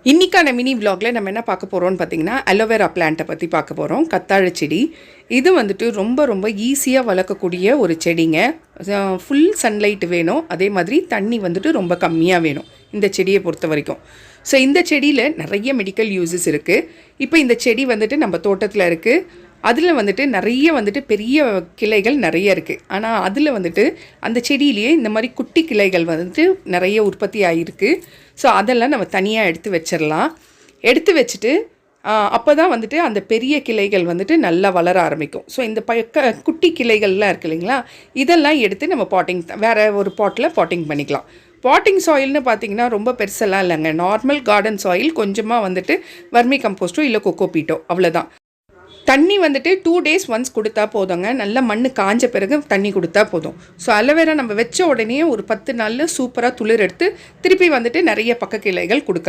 இன்றைக்கான மினி விலாகில் நம்ம என்ன பார்க்க போகிறோம்னு பார்த்தீங்கன்னா அலோவேரா பிளான்ட்டை பற்றி பார்க்க போகிறோம். கத்தாழை செடி இது வந்துட்டு ரொம்ப ரொம்ப ஈஸியாக வளர்க்கக்கூடிய ஒரு செடிங்க. ஃபுல் சன்லைட் வேணும், அதே மாதிரி தண்ணி வந்துட்டு ரொம்ப கம்மியாக வேணும் இந்த செடியை பொறுத்த வரைக்கும். ஸோ இந்த செடியில் நிறைய மெடிக்கல் யூஸஸ் இருக்குது. இப்போ இந்த செடி வந்துட்டு நம்ம தோட்டத்தில் இருக்குது. அதில் வந்துட்டு நிறைய வந்துட்டு பெரிய கிளைகள் நிறைய இருக்குது. ஆனால் அதில் வந்துட்டு அந்த செடியிலேயே இந்த மாதிரி குட்டி கிளைகள் வந்துட்டு நிறைய உற்பத்தி ஆகிருக்கு. ஸோ அதெல்லாம் நம்ம தனியாக எடுத்து வச்சிடலாம். எடுத்து வச்சுட்டு அப்போ தான் வந்துட்டு அந்த பெரிய கிளைகள் வந்துட்டு நல்லா வளர ஆரம்பிக்கும். ஸோ இந்த குட்டி கிளைகள்லாம் இருக்குது இல்லைங்களா, இதெல்லாம் எடுத்து நம்ம வேறு ஒரு பாட்டில் பாட்டிங் பண்ணிக்கலாம். பாட்டிங் சாயில்னு பார்த்திங்கன்னா ரொம்ப பெருசெல்லாம் இல்லைங்க. நார்மல் கார்டன் சாயில் கொஞ்சமாக வந்துட்டு வர்மி கம்போஸ்ட்டோ இல்லை கொக்கோபீட்டோ அவ்வளோதான். தண்ணி வந்துட்டு 2 days ஒன்ஸ் கொடுத்தா போதுங்க. நல்லா மண் காஞ்ச பிறகு தண்ணி கொடுத்தா போதும். ஸோ அலோவேரா நம்ம வச்ச உடனே ஒரு 10 நாளில் சூப்பராக துளிர் எடுத்து திருப்பி வந்துட்டு நிறைய பக்க கிளைகள் கொடுக்க